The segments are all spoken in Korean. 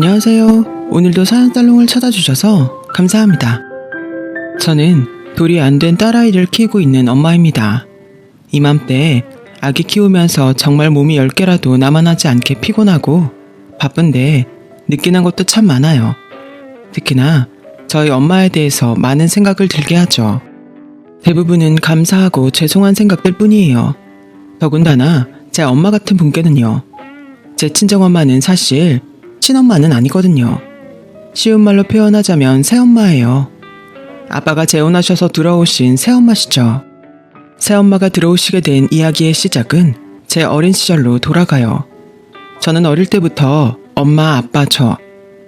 안녕하세요. 오늘도 사연살롱을 찾아주셔서 감사합니다. 저는 돌이 안 된 딸아이를 키우고 있는 엄마입니다. 이맘때 아기 키우면서 정말 몸이 10개라도 남아나지 않게 피곤하고 바쁜데 느끼는 것도 참 많아요. 특히나 저희 엄마에 대해서 많은 생각을 들게 하죠. 대부분은 감사하고 죄송한 생각들 뿐이에요. 더군다나 제 엄마 같은 분께는요. 제 친정엄마는 사실 친엄마는 아니거든요. 쉬운 말로 표현하자면 새엄마예요. 아빠가 재혼하셔서 들어오신 새엄마시죠. 새엄마가 들어오시게 된 이야기의 시작은 제 어린 시절로 돌아가요. 저는 어릴 때부터 엄마, 아빠, 저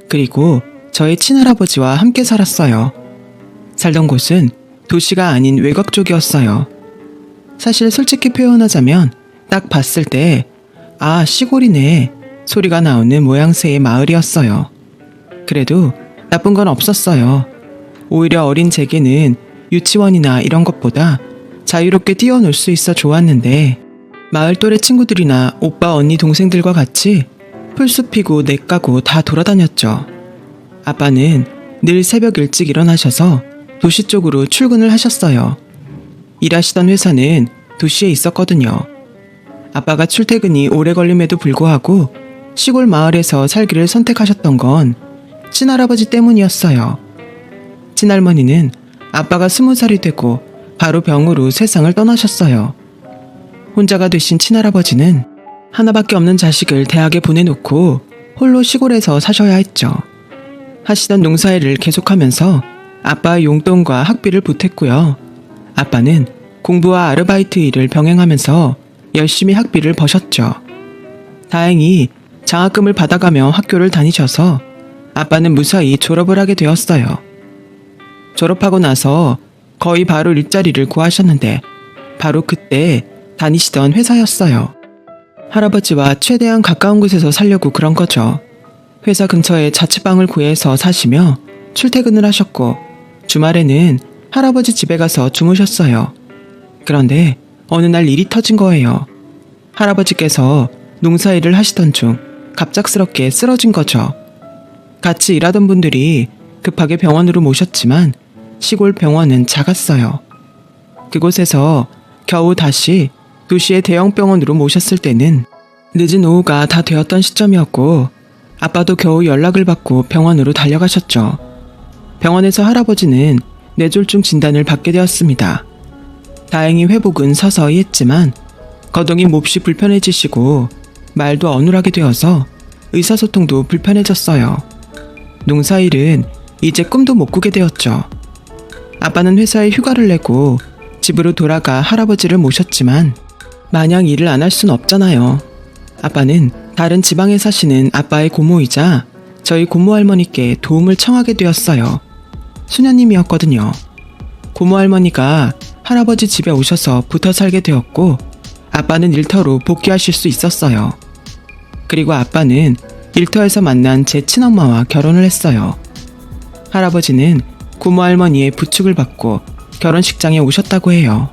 그리고 저의 친할아버지와 함께 살았어요. 살던 곳은 도시가 아닌 외곽 쪽이었어요. 사실 솔직히 표현하자면 딱 봤을 때 아, 시골이네 소리가 나오는 모양새의 마을이었어요. 그래도 나쁜 건 없었어요. 오히려 어린 제게는 유치원이나 이런 것보다 자유롭게 뛰어놀 수 있어 좋았는데 마을 또래 친구들이나 오빠, 언니, 동생들과 같이 풀숲 피고 내 까고 다 돌아다녔죠. 아빠는 늘 새벽 일찍 일어나셔서 도시 쪽으로 출근을 하셨어요. 일하시던 회사는 도시에 있었거든요. 아빠가 출퇴근이 오래 걸림에도 불구하고 시골 마을에서 살기를 선택하셨던 건 친할아버지 때문이었어요. 친할머니는 아빠가 20살이 되고 바로 병으로 세상을 떠나셨어요. 혼자가 되신 친할아버지는 하나밖에 없는 자식을 대학에 보내놓고 홀로 시골에서 사셔야 했죠. 하시던 농사일을 계속하면서 아빠의 용돈과 학비를 보탰고요. 아빠는 공부와 아르바이트 일을 병행하면서 열심히 학비를 버셨죠. 다행히 장학금을 받아가며 학교를 다니셔서 아빠는 무사히 졸업을 하게 되었어요. 졸업하고 나서 거의 바로 일자리를 구하셨는데 바로 그때 다니시던 회사였어요. 할아버지와 최대한 가까운 곳에서 살려고 그런 거죠. 회사 근처에 자취방을 구해서 사시며 출퇴근을 하셨고 주말에는 할아버지 집에 가서 주무셨어요. 그런데 어느 날 일이 터진 거예요. 할아버지께서 농사일을 하시던 중 갑작스럽게 쓰러진 거죠. 같이 일하던 분들이 급하게 병원으로 모셨지만 시골 병원은 작았어요. 그곳에서 겨우 다시 도시의 대형 병원으로 모셨을 때는 늦은 오후가 다 되었던 시점이었고 아빠도 겨우 연락을 받고 병원으로 달려가셨죠. 병원에서 할아버지는 뇌졸중 진단을 받게 되었습니다. 다행히 회복은 서서히 했지만 거동이 몹시 불편해지시고 말도 어눌하게 되어서 의사소통도 불편해졌어요. 농사일은 이제 꿈도 못 꾸게 되었죠. 아빠는 회사에 휴가를 내고 집으로 돌아가 할아버지를 모셨지만 마냥 일을 안 할 순 없잖아요. 아빠는 다른 지방에 사시는 아빠의 고모이자 저희 고모할머니께 도움을 청하게 되었어요. 수녀님이었거든요. 고모할머니가 할아버지 집에 오셔서 붙어 살게 되었고 아빠는 일터로 복귀하실 수 있었어요. 그리고 아빠는 일터에서 만난 제 친엄마와 결혼을 했어요. 할아버지는 고모할머니의 부축을 받고 결혼식장에 오셨다고 해요.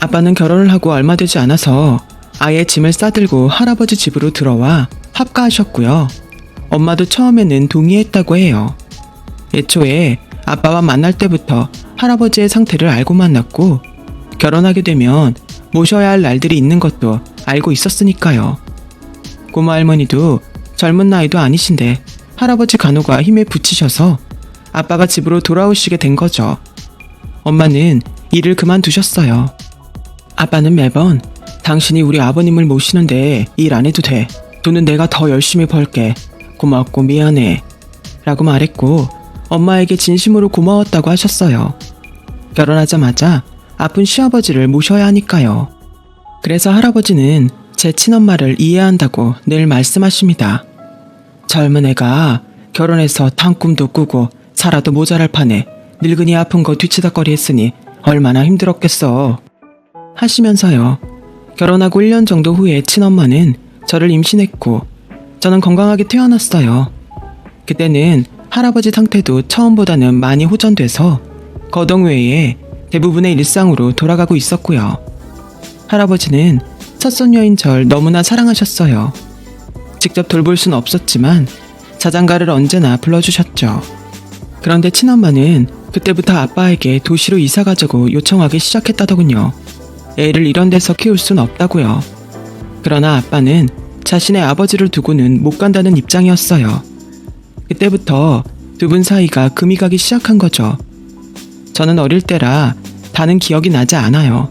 아빠는 결혼을 하고 얼마 되지 않아서 아예 짐을 싸들고 할아버지 집으로 들어와 합가하셨고요. 엄마도 처음에는 동의했다고 해요. 애초에 아빠와 만날 때부터 할아버지의 상태를 알고 만났고 결혼하게 되면 모셔야 할 날들이 있는 것도 알고 있었으니까요. 고모 할머니도 젊은 나이도 아니신데 할아버지 간호가 힘에 부치셔서 아빠가 집으로 돌아오시게 된 거죠. 엄마는 일을 그만두셨어요. 아빠는 매번 당신이 우리 아버님을 모시는데 일 안 해도 돼. 돈은 내가 더 열심히 벌게. 고맙고 미안해. 라고 말했고 엄마에게 진심으로 고마웠다고 하셨어요. 결혼하자마자 아픈 시아버지를 모셔야 하니까요. 그래서 할아버지는 제 친엄마를 이해한다고 늘 말씀하십니다. 젊은 애가 결혼해서 탕 꿈도 꾸고 살아도 모자랄 판에 늙은이 아픈 거 뒤치다꺼리 했으니 얼마나 힘들었겠어. 하시면서요. 결혼하고 1년 정도 후에 친엄마는 저를 임신했고 저는 건강하게 태어났어요. 그때는 할아버지 상태도 처음보다는 많이 호전돼서 거동 외에 대부분의 일상으로 돌아가고 있었고요. 할아버지는 첫손녀인 절 너무나 사랑하셨어요. 직접 돌볼 수는 없었지만 자장가를 언제나 불러주셨죠. 그런데 친엄마는 그때부터 아빠에게 도시로 이사 가자고 요청하기 시작했다더군요. 애를 이런 데서 키울 순 없다고요. 그러나 아빠는 자신의 아버지를 두고는 못 간다는 입장이었어요. 그때부터 두 분 사이가 금이 가기 시작한 거죠. 저는 어릴 때라 다는 기억이 나지 않아요.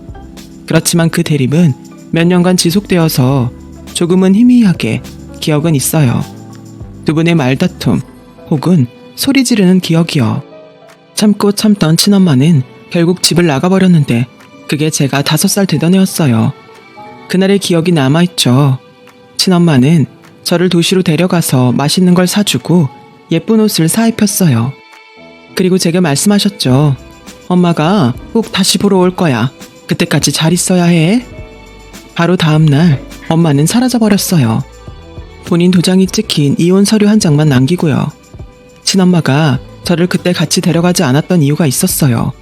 그렇지만 그 대립은 몇 년간 지속되어서 조금은 희미하게 기억은 있어요. 두 분의 말다툼 혹은 소리 지르는 기억이요. 참고 참던 친엄마는 결국 집을 나가버렸는데 그게 제가 5살 되던 해였어요. 그날의 기억이 남아있죠. 친엄마는 저를 도시로 데려가서 맛있는 걸 사주고 예쁜 옷을 사입혔어요. 그리고 제게 말씀하셨죠. 엄마가 꼭 다시 보러 올 거야. 그때까지 잘 있어야 해. 바로 다음날 엄마는 사라져버렸어요. 본인 도장이 찍힌 이혼 서류 한 장만 남기고요. 친엄마가 저를 그때 같이 데려가지 않았던 이유가 있었어요.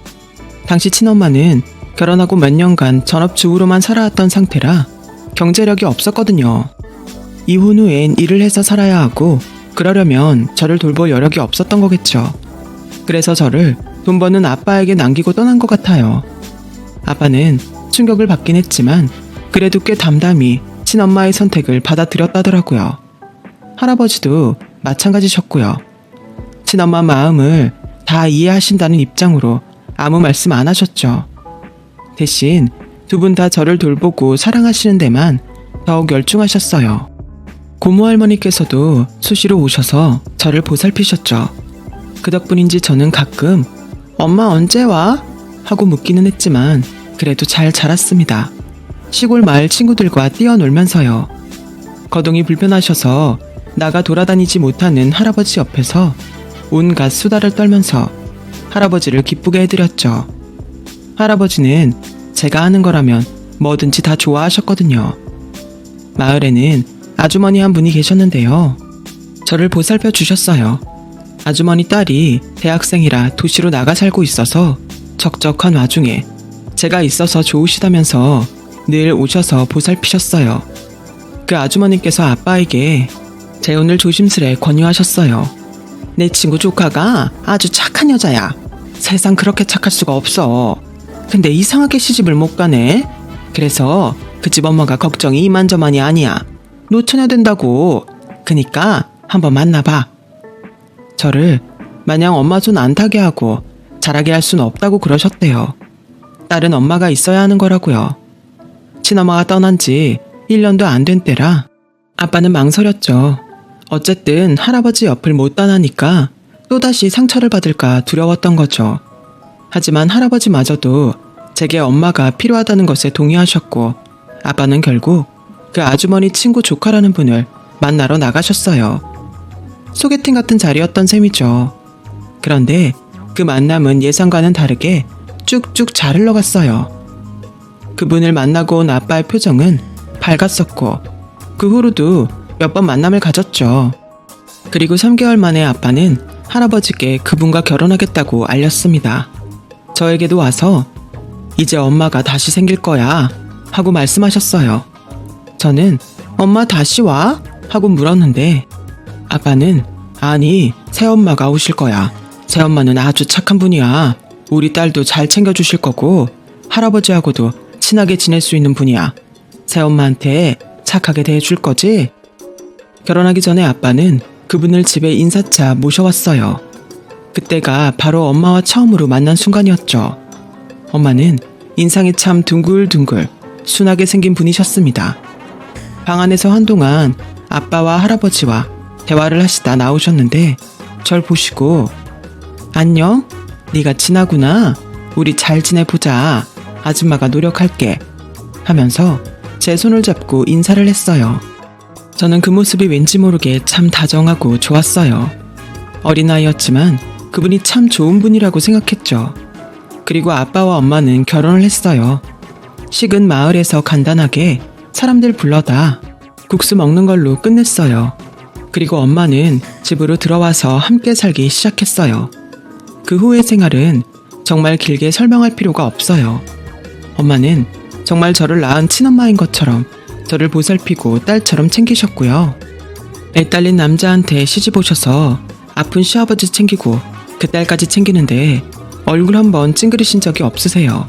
당시 친엄마는 결혼하고 몇 년간 전업주부로만 살아왔던 상태라 경제력이 없었거든요. 이혼 후엔 일을 해서 살아야 하고 그러려면 저를 돌볼 여력이 없었던 거겠죠. 그래서 저를 돈 버는 아빠에게 남기고 떠난 것 같아요. 아빠는 충격을 받긴 했지만 그래도 꽤 담담히 친엄마의 선택을 받아들였다더라고요. 할아버지도 마찬가지셨고요. 친엄마 마음을 다 이해하신다는 입장으로 아무 말씀 안 하셨죠. 대신 두 분 다 저를 돌보고 사랑하시는 데만 더욱 열중하셨어요. 고모 할머니께서도 수시로 오셔서 저를 보살피셨죠. 그 덕분인지 저는 가끔 엄마 언제 와? 하고 묻기는 했지만 그래도 잘 자랐습니다. 시골 마을 친구들과 뛰어놀면서요. 거동이 불편하셔서 나가 돌아다니지 못하는 할아버지 옆에서 온갖 수다를 떨면서 할아버지를 기쁘게 해드렸죠. 할아버지는 제가 하는 거라면 뭐든지 다 좋아하셨거든요. 마을에는 아주머니 한 분이 계셨는데요. 저를 보살펴 주셨어요. 아주머니 딸이 대학생이라 도시로 나가 살고 있어서 적적한 와중에 제가 있어서 좋으시다면서 늘 오셔서 보살피셨어요. 그 아주머니께서 아빠에게 재혼을 조심스레 권유하셨어요. 내 친구 조카가 아주 착한 여자야. 세상 그렇게 착할 수가 없어. 근데 이상하게 시집을 못 가네. 그래서 그 집 엄마가 걱정이 이만저만이 아니야. 노처녀 된다고. 그니까 한번 만나봐. 저를 마냥 엄마 손 안 타게 하고 자라게 할 수는 없다고 그러셨대요. 딸은 엄마가 있어야 하는 거라고요. 친엄마가 떠난 지 1년도 안 된 때라 아빠는 망설였죠. 어쨌든 할아버지 옆을 못 떠나니까 또다시 상처를 받을까 두려웠던 거죠. 하지만 할아버지마저도 제게 엄마가 필요하다는 것에 동의하셨고 아빠는 결국 그 아주머니 친구 조카라는 분을 만나러 나가셨어요. 소개팅 같은 자리였던 셈이죠. 그런데 그 만남은 예상과는 다르게 쭉쭉 잘 흘러갔어요. 그분을 만나고 온 아빠의 표정은 밝았었고 그 후로도 몇 번 만남을 가졌죠. 그리고 3개월 만에 아빠는 할아버지께 그분과 결혼하겠다고 알렸습니다. 저에게도 와서 이제 엄마가 다시 생길 거야 하고 말씀하셨어요. 저는 엄마 다시 와? 하고 물었는데 아빠는 아니 새엄마가 오실 거야. 새엄마는 아주 착한 분이야. 우리 딸도 잘 챙겨주실 거고 할아버지하고도 친하게 지낼 수 있는 분이야. 새엄마한테 착하게 대해줄 거지? 결혼하기 전에 아빠는 그분을 집에 인사차 모셔왔어요. 그때가 바로 엄마와 처음으로 만난 순간이었죠. 엄마는 인상이 참 둥글둥글 순하게 생긴 분이셨습니다. 방 안에서 한동안 아빠와 할아버지와 대화를 하시다 나오셨는데 절 보시고 안녕? 네가 진아구나. 우리 잘 지내보자. 아줌마가 노력할게. 하면서 제 손을 잡고 인사를 했어요. 저는 그 모습이 왠지 모르게 참 다정하고 좋았어요. 어린아이였지만 그분이 참 좋은 분이라고 생각했죠. 그리고 아빠와 엄마는 결혼을 했어요. 식은 마을에서 간단하게 사람들 불러다 국수 먹는 걸로 끝냈어요. 그리고 엄마는 집으로 들어와서 함께 살기 시작했어요. 그 후의 생활은 정말 길게 설명할 필요가 없어요. 엄마는 정말 저를 낳은 친엄마인 것처럼 저를 보살피고 딸처럼 챙기셨고요. 애 딸린 남자한테 시집 오셔서 아픈 시아버지 챙기고 그 딸까지 챙기는데 얼굴 한번 찡그리신 적이 없으세요.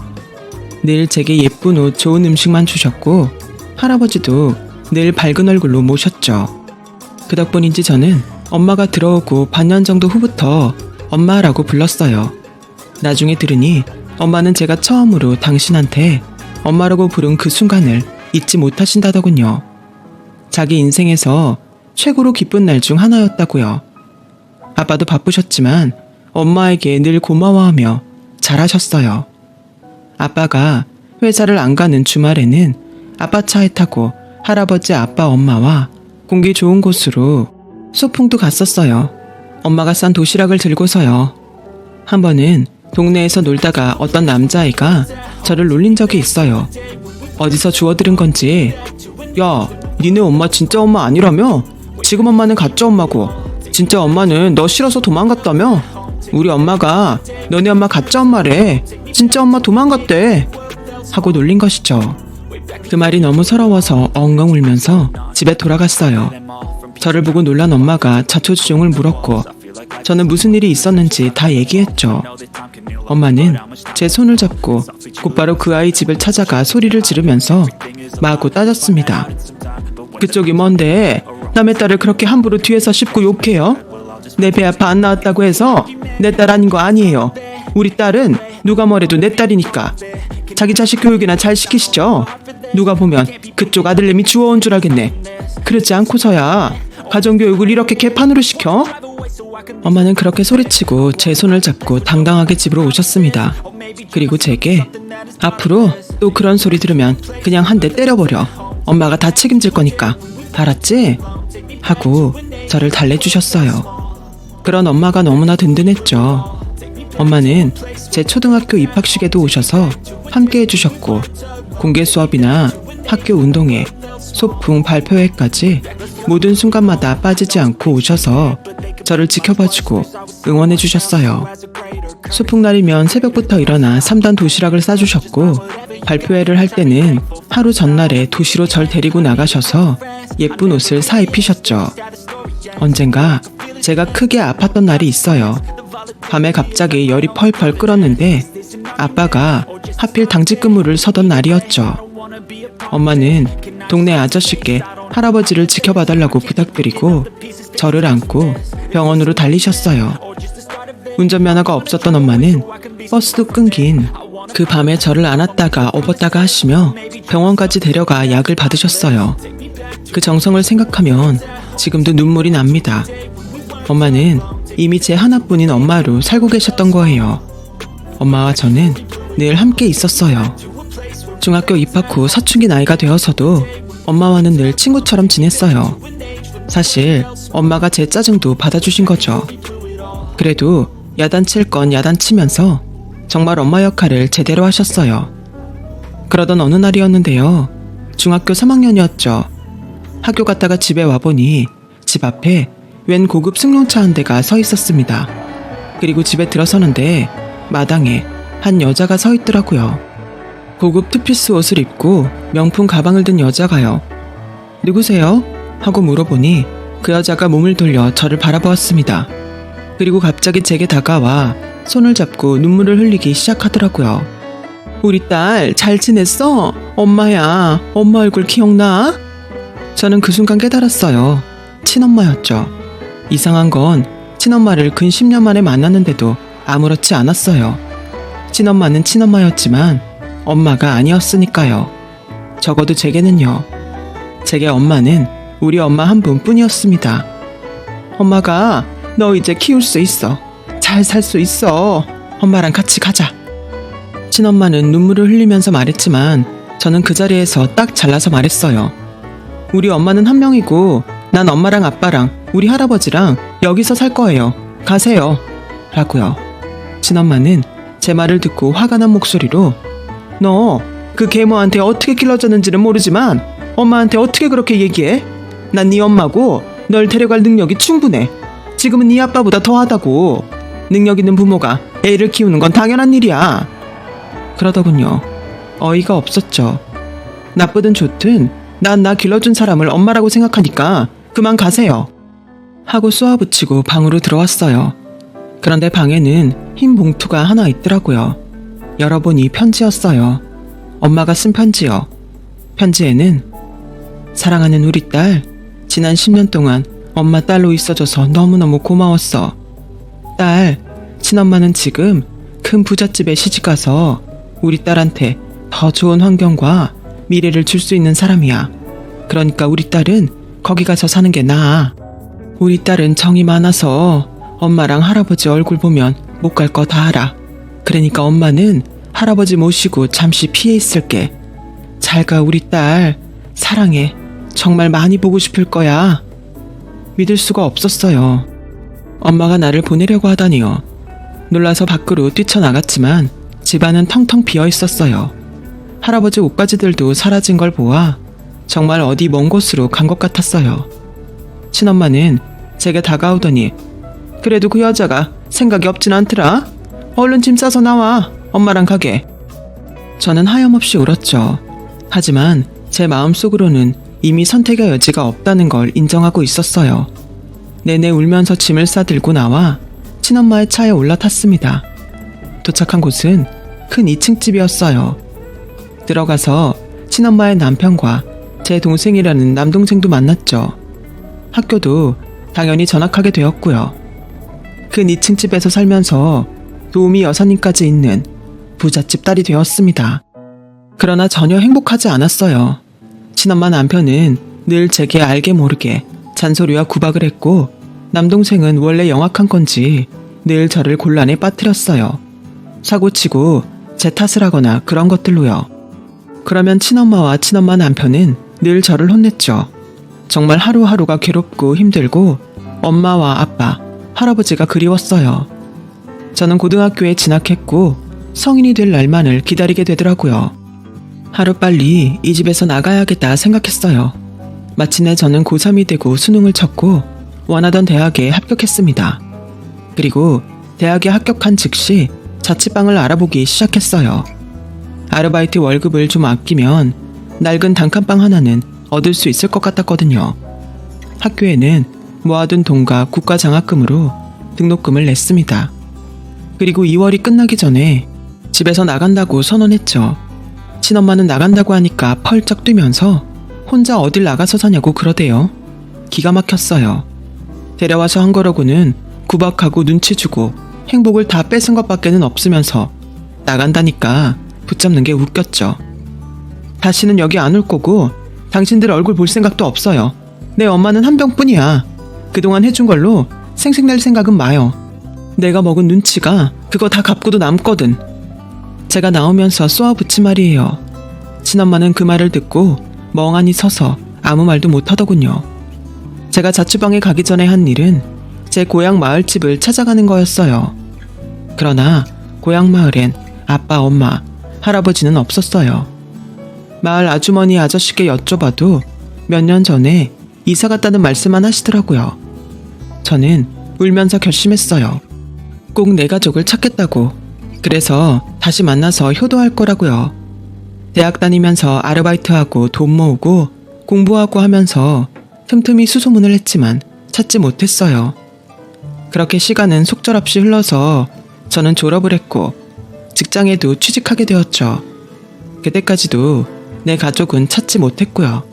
늘 제게 예쁜 옷, 좋은 음식만 주셨고 할아버지도 늘 밝은 얼굴로 모셨죠. 그 덕분인지 저는 엄마가 들어오고 반년 정도 후부터 엄마라고 불렀어요. 나중에 들으니 엄마는 제가 처음으로 당신한테 엄마라고 부른 그 순간을 잊지 못하신다더군요. 자기 인생에서 최고로 기쁜 날 중 하나였다고요. 아빠도 바쁘셨지만 엄마에게 늘 고마워하며 잘하셨어요. 아빠가 회사를 안 가는 주말에는 아빠 차에 타고 할아버지, 아빠, 엄마와 공기 좋은 곳으로 소풍도 갔었어요. 엄마가 싼 도시락을 들고서요. 한 번은 동네에서 놀다가 어떤 남자아이가 저를 놀린 적이 있어요. 어디서 주워들은 건지 야, 니네 엄마 진짜 엄마 아니라며? 지금 엄마는 가짜 엄마고 진짜 엄마는 너 싫어서 도망갔다며? 우리 엄마가 너네 엄마 가짜 엄마래. 진짜 엄마 도망갔대. 하고 놀린 것이죠. 그 말이 너무 서러워서 엉엉 울면서 집에 돌아갔어요. 저를 보고 놀란 엄마가 자초지종을 물었고 저는 무슨 일이 있었는지 다 얘기했죠. 엄마는 제 손을 잡고 곧바로 그 아이 집을 찾아가 소리를 지르면서 마구 따졌습니다. 그쪽이 뭔데 남의 딸을 그렇게 함부로 뒤에서 씹고 욕해요? 내 배 아파 안 나왔다고 해서 내 딸 아닌 거 아니에요. 우리 딸은 누가 뭐래도 내 딸이니까 자기 자식 교육이나 잘 시키시죠. 누가 보면 그쪽 아들내미 주워온 줄 알겠네. 그렇지 않고서야 가정교육을 이렇게 개판으로 시켜? 엄마는 그렇게 소리치고 제 손을 잡고 당당하게 집으로 오셨습니다. 그리고 제게 앞으로 또 그런 소리 들으면 그냥 한 대 때려버려. 엄마가 다 책임질 거니까. 알았지? 하고 저를 달래주셨어요. 그런 엄마가 너무나 든든했죠. 엄마는 제 초등학교 입학식에도 오셔서 함께 해주셨고 공개 수업이나 학교 운동회, 소풍, 발표회까지 모든 순간마다 빠지지 않고 오셔서 저를 지켜봐주고 응원해주셨어요. 소풍날이면 새벽부터 일어나 3단 도시락을 싸주셨고 발표회를 할 때는 하루 전날에 도시로 절 데리고 나가셔서 예쁜 옷을 사 입히셨죠. 언젠가 제가 크게 아팠던 날이 있어요. 밤에 갑자기 열이 펄펄 끓었는데 아빠가 하필 당직 근무를 서던 날이었죠. 엄마는 동네 아저씨께 할아버지를 지켜봐달라고 부탁드리고 저를 안고 병원으로 달리셨어요. 운전면허가 없었던 엄마는 버스도 끊긴 그 밤에 저를 안았다가 업었다가 하시며 병원까지 데려가 약을 받으셨어요. 그 정성을 생각하면 지금도 눈물이 납니다. 엄마는 이미 제 하나뿐인 엄마로 살고 계셨던 거예요. 엄마와 저는 늘 함께 있었어요. 중학교 입학 후 사춘기 나이가 되어서도 엄마와는 늘 친구처럼 지냈어요. 사실 엄마가 제 짜증도 받아주신 거죠. 그래도 야단칠 건 야단치면서 정말 엄마 역할을 제대로 하셨어요. 그러던 어느 날이었는데요. 중학교 3학년이었죠. 학교 갔다가 집에 와보니 집 앞에 웬 고급 승용차 한 대가 서 있었습니다. 그리고 집에 들어서는데 마당에 한 여자가 서 있더라고요. 고급 투피스 옷을 입고 명품 가방을 든 여자가요. 누구세요? 하고 물어보니 그 여자가 몸을 돌려 저를 바라보았습니다. 그리고 갑자기 제게 다가와 손을 잡고 눈물을 흘리기 시작하더라고요. 우리 딸 잘 지냈어? 엄마야, 엄마 얼굴 기억나? 저는 그 순간 깨달았어요. 친엄마였죠. 이상한 건 친엄마를 근 10년 만에 만났는데도 아무렇지 않았어요. 친엄마는 친엄마였지만 엄마가 아니었으니까요. 적어도 제게는요. 제게 엄마는 우리 엄마 한 분뿐이었습니다. 엄마가 너 이제 키울 수 있어. 잘 살 수 있어. 엄마랑 같이 가자. 친엄마는 눈물을 흘리면서 말했지만 저는 그 자리에서 딱 잘라서 말했어요. 우리 엄마는 한 명이고 난 엄마랑 아빠랑 우리 할아버지랑 여기서 살 거예요. 가세요. 라고요. 친엄마는 제 말을 듣고 화가 난 목소리로 너 그 계모한테 어떻게 길러졌는지는 모르지만 엄마한테 어떻게 그렇게 얘기해? 난 네 엄마고 널 데려갈 능력이 충분해. 지금은 네 아빠보다 더하다고. 능력 있는 부모가 애를 키우는 건 당연한 일이야. 그러더군요. 어이가 없었죠. 나쁘든 좋든 난 나 길러준 사람을 엄마라고 생각하니까 그만 가세요. 하고 쏘아붙이고 방으로 들어왔어요. 그런데 방에는 흰 봉투가 하나 있더라고요. 열어보니 편지였어요. 엄마가 쓴 편지요. 편지에는 사랑하는 우리 딸, 지난 10년 동안 엄마 딸로 있어줘서 너무너무 고마웠어. 딸, 친엄마는 지금 큰 부잣집에 시집가서 우리 딸한테 더 좋은 환경과 미래를 줄 수 있는 사람이야. 그러니까 우리 딸은 거기 가서 사는 게 나아. 우리 딸은 정이 많아서 엄마랑 할아버지 얼굴 보면 못 갈 거 다 알아. 그러니까 엄마는 할아버지 모시고 잠시 피해 있을게. 잘 가 우리 딸. 사랑해. 정말 많이 보고 싶을 거야. 믿을 수가 없었어요. 엄마가 나를 보내려고 하다니요. 놀라서 밖으로 뛰쳐나갔지만 집안은 텅텅 비어 있었어요. 할아버지 옷가지들도 사라진 걸 보아 정말 어디 먼 곳으로 간 것 같았어요. 친엄마는 제게 다가오더니 그래도 그 여자가 생각이 없진 않더라. 얼른 짐 싸서 나와. 엄마랑 가게. 저는 하염없이 울었죠. 하지만 제 마음속으로는 이미 선택의 여지가 없다는 걸 인정하고 있었어요. 내내 울면서 짐을 싸들고 나와 친엄마의 차에 올라탔습니다. 도착한 곳은 큰 2층 집이었어요. 들어가서 친엄마의 남편과 제 동생이라는 남동생도 만났죠. 학교도 당연히 전학하게 되었고요. 큰 2층 집에서 살면서 도우미 여사님까지 있는 부잣집 딸이 되었습니다. 그러나 전혀 행복하지 않았어요. 친엄마 남편은 늘 제게 알게 모르게 잔소리와 구박을 했고 남동생은 원래 영악한 건지 늘 저를 곤란에 빠뜨렸어요. 사고치고 제 탓을 하거나 그런 것들로요. 그러면 친엄마와 친엄마 남편은 늘 저를 혼냈죠. 정말 하루하루가 괴롭고 힘들고 엄마와 아빠, 할아버지가 그리웠어요. 저는 고등학교에 진학했고 성인이 될 날만을 기다리게 되더라고요. 하루빨리 이 집에서 나가야겠다 생각했어요. 마침내 저는 고3이 되고 수능을 쳤고 원하던 대학에 합격했습니다. 그리고 대학에 합격한 즉시 자취방을 알아보기 시작했어요. 아르바이트 월급을 좀 아끼면 낡은 단칸방 하나는 얻을 수 있을 것 같았거든요. 학교에는 모아둔 돈과 국가장학금으로 등록금을 냈습니다. 그리고 2월이 끝나기 전에 집에서 나간다고 선언했죠. 친엄마는 나간다고 하니까 펄쩍 뛰면서 혼자 어딜 나가서 사냐고 그러대요. 기가 막혔어요. 데려와서 한 거라고는 구박하고 눈치 주고 행복을 다 뺏은 것밖에는 없으면서 나간다니까 붙잡는 게 웃겼죠. 다시는 여기 안 올 거고 당신들 얼굴 볼 생각도 없어요. 내 엄마는 한 병뿐이야. 그동안 해준 걸로 생색낼 생각은 마요. 내가 먹은 눈치가 그거 다 갚고도 남거든. 제가 나오면서 쏘아붙인 말이에요. 친엄마는 그 말을 듣고 멍하니 서서 아무 말도 못하더군요. 제가 자취방에 가기 전에 한 일은 제 고향 마을집을 찾아가는 거였어요. 그러나 고향 마을엔 아빠, 엄마, 할아버지는 없었어요. 마을 아주머니 아저씨께 여쭤봐도 몇 년 전에 이사 갔다는 말씀만 하시더라고요. 저는 울면서 결심했어요. 꼭 내 가족을 찾겠다고. 그래서 다시 만나서 효도할 거라고요. 대학 다니면서 아르바이트하고 돈 모으고 공부하고 하면서 틈틈이 수소문을 했지만 찾지 못했어요. 그렇게 시간은 속절없이 흘러서 저는 졸업을 했고 직장에도 취직하게 되었죠. 그때까지도 내 가족은 찾지 못했고요.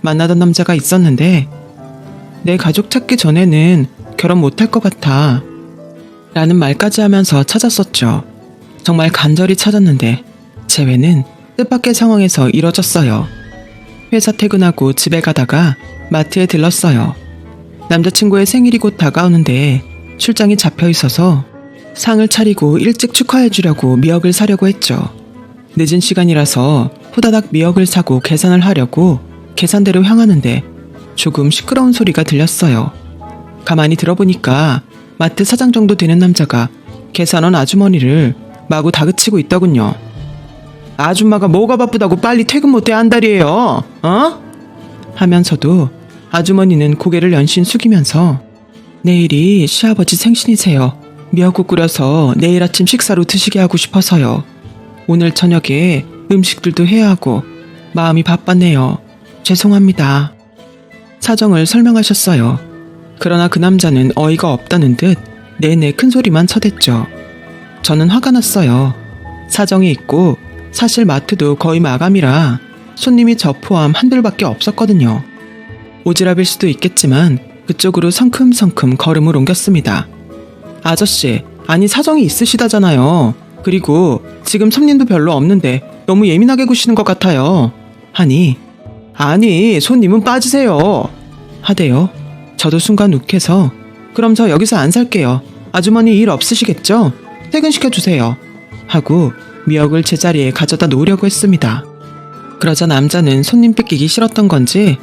만나던 남자가 있었는데 내 가족 찾기 전에는 결혼 못할 것 같아 라는 말까지 하면서 찾았었죠. 정말 간절히 찾았는데 재회는 뜻밖의 상황에서 이뤄졌어요. 회사 퇴근하고 집에 가다가 마트에 들렀어요. 남자친구의 생일이 곧 다가오는데 출장이 잡혀 있어서 상을 차리고 일찍 축하해주려고 미역을 사려고 했죠. 늦은 시간이라서 후다닥 미역을 사고 계산을 하려고 계산대로 향하는데 조금 시끄러운 소리가 들렸어요. 가만히 들어보니까 마트 사장 정도 되는 남자가 계산원 아주머니를 마구 다그치고 있더군요. 아줌마가 뭐가 바쁘다고 빨리 퇴근 못해 한다리에요. 어? 하면서도 아주머니는 고개를 연신 숙이면서 내일이 시아버지 생신이세요. 미역국 끓여서 내일 아침 식사로 드시게 하고 싶어서요. 오늘 저녁에 음식들도 해야 하고 마음이 바빴네요. 죄송합니다. 사정을 설명하셨어요. 그러나 그 남자는 어이가 없다는 듯 내내 큰 소리만 쳐댔죠. 저는 화가 났어요. 사정이 있고 사실 마트도 거의 마감이라 손님이 저 포함 한둘밖에 없었거든요. 오지랖일 수도 있겠지만 그쪽으로 성큼성큼 걸음을 옮겼습니다. 아저씨, 아니 사정이 있으시다잖아요. 그리고 지금 손님도 별로 없는데 너무 예민하게 구시는 것 같아요. 하니 아니 손님은 빠지세요. 하대요. 저도 순간 욱해서 그럼 저 여기서 안 살게요. 아주머니 일 없으시겠죠? 퇴근시켜주세요. 하고 미역을 제자리에 가져다 놓으려고 했습니다. 그러자 남자는 손님 뺏기기 싫었던 건지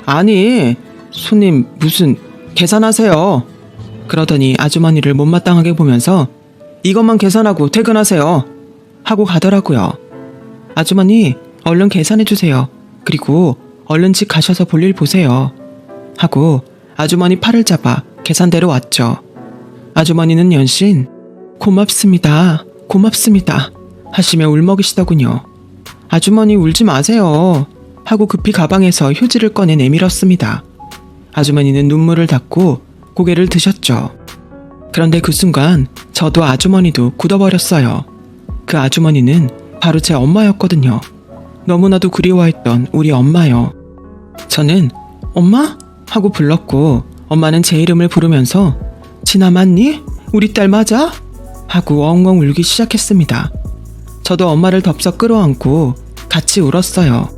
아니 손님 무슨 계산하세요. 그러더니 아주머니를 못마땅하게 보면서 이것만 계산하고 퇴근하세요. 하고 가더라고요. 아주머니 얼른 계산해주세요. 그리고 얼른 집 가셔서 볼일 보세요. 하고 아주머니 팔을 잡아 계산대로 왔죠. 아주머니는 연신 고맙습니다. 고맙습니다. 하시며 울먹이시더군요. 아주머니 울지 마세요. 하고 급히 가방에서 휴지를 꺼내 내밀었습니다. 아주머니는 눈물을 닦고 고개를 드셨죠. 그런데 그 순간 저도 아주머니도 굳어버렸어요. 그 아주머니는 바로 제 엄마였거든요. 너무나도 그리워했던 우리 엄마요. 저는 엄마? 하고 불렀고 엄마는 제 이름을 부르면서 진아 맞니? 우리 딸 맞아? 하고 엉엉 울기 시작했습니다. 저도 엄마를 덥석 끌어안고 같이 울었어요.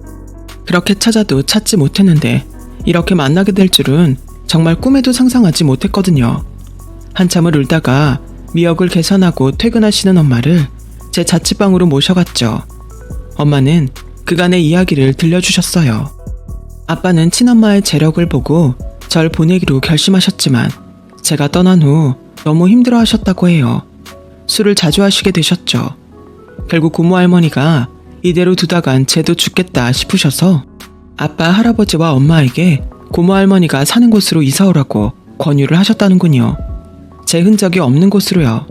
그렇게 찾아도 찾지 못했는데 이렇게 만나게 될 줄은 정말 꿈에도 상상하지 못했거든요. 한참을 울다가 미역을 계산하고 퇴근하시는 엄마를 제 자취방으로 모셔갔죠. 엄마는 그간의 이야기를 들려주셨어요. 아빠는 친엄마의 재력을 보고 절 보내기로 결심하셨지만 제가 떠난 후 너무 힘들어하셨다고 해요. 술을 자주 하시게 되셨죠. 결국 고모 할머니가 이대로 두다간 쟤도 죽겠다 싶으셔서 아빠 할아버지와 엄마에게 고모 할머니가 사는 곳으로 이사오라고 권유를 하셨다는군요. 제 흔적이 없는 곳으로요.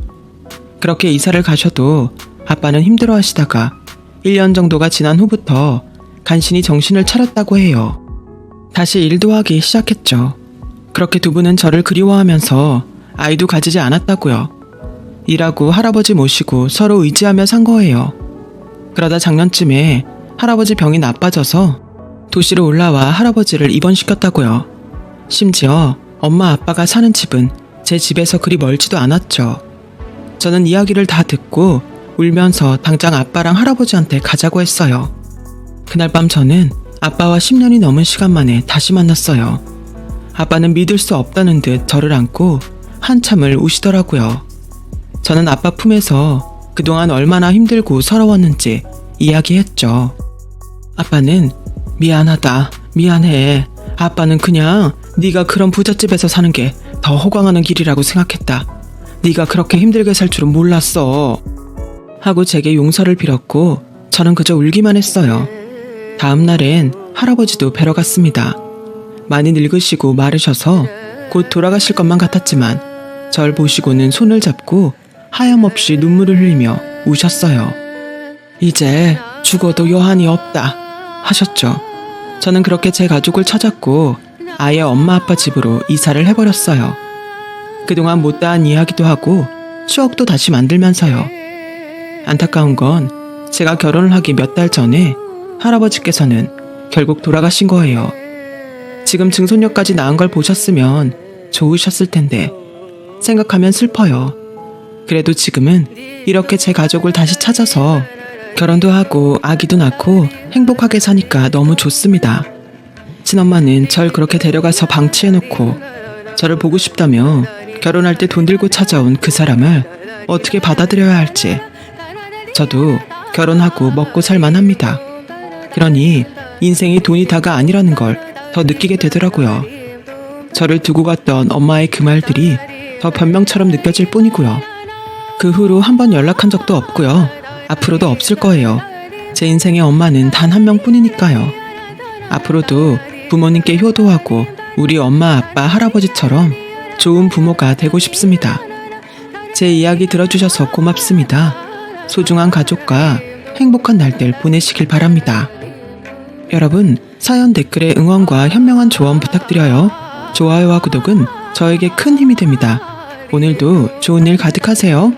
그렇게 이사를 가셔도 아빠는 힘들어 하시다가 1년 정도가 지난 후부터 간신히 정신을 차렸다고 해요. 다시 일도 하기 시작했죠. 그렇게 두 분은 저를 그리워하면서 아이도 가지지 않았다고요. 일하고 할아버지 모시고 서로 의지하며 산 거예요. 그러다 작년쯤에 할아버지 병이 나빠져서 도시로 올라와 할아버지를 입원시켰다고요. 심지어 엄마 아빠가 사는 집은 제 집에서 그리 멀지도 않았죠. 저는 이야기를 다 듣고 울면서 당장 아빠랑 할아버지한테 가자고 했어요. 그날 밤 저는 아빠와 10년이 넘은 시간 만에 다시 만났어요. 아빠는 믿을 수 없다는 듯 저를 안고 한참을 우시더라고요. 저는 아빠 품에서 그동안 얼마나 힘들고 서러웠는지 이야기했죠. 아빠는 미안하다, 미안해. 아빠는 그냥 네가 그런 부잣집에서 사는 게 더 호강하는 길이라고 생각했다. 네가 그렇게 힘들게 살 줄은 몰랐어. 하고 제게 용서를 빌었고 저는 그저 울기만 했어요. 다음 날엔 할아버지도 뵈러 갔습니다. 많이 늙으시고 마르셔서 곧 돌아가실 것만 같았지만 절 보시고는 손을 잡고 하염없이 눈물을 흘리며 우셨어요. 이제 죽어도 여한이 없다 하셨죠. 저는 그렇게 제 가족을 찾았고 아예 엄마 아빠 집으로 이사를 해버렸어요. 그동안 못다한 이야기도 하고 추억도 다시 만들면서요. 안타까운 건 제가 결혼을 하기 몇 달 전에 할아버지께서는 결국 돌아가신 거예요. 지금 증손녀까지 낳은 걸 보셨으면 좋으셨을 텐데 생각하면 슬퍼요. 그래도 지금은 이렇게 제 가족을 다시 찾아서 결혼도 하고 아기도 낳고 행복하게 사니까 너무 좋습니다. 친엄마는 절 그렇게 데려가서 방치해놓고 저를 보고 싶다며 결혼할 때 돈 들고 찾아온 그 사람을 어떻게 받아들여야 할지 저도 결혼하고 먹고 살만합니다. 그러니 인생이 돈이 다가 아니라는 걸 더 느끼게 되더라고요. 저를 두고 갔던 엄마의 그 말들이 더 변명처럼 느껴질 뿐이고요. 그 후로 한 번 연락한 적도 없고요. 앞으로도 없을 거예요. 제 인생의 엄마는 단 한 명뿐이니까요. 앞으로도 부모님께 효도하고 우리 엄마, 아빠, 할아버지처럼 좋은 부모가 되고 싶습니다. 제 이야기 들어주셔서 고맙습니다. 소중한 가족과 행복한 날들 보내시길 바랍니다. 여러분, 사연 댓글에 응원과 현명한 조언 부탁드려요. 좋아요와 구독은 저에게 큰 힘이 됩니다. 오늘도 좋은 일 가득하세요.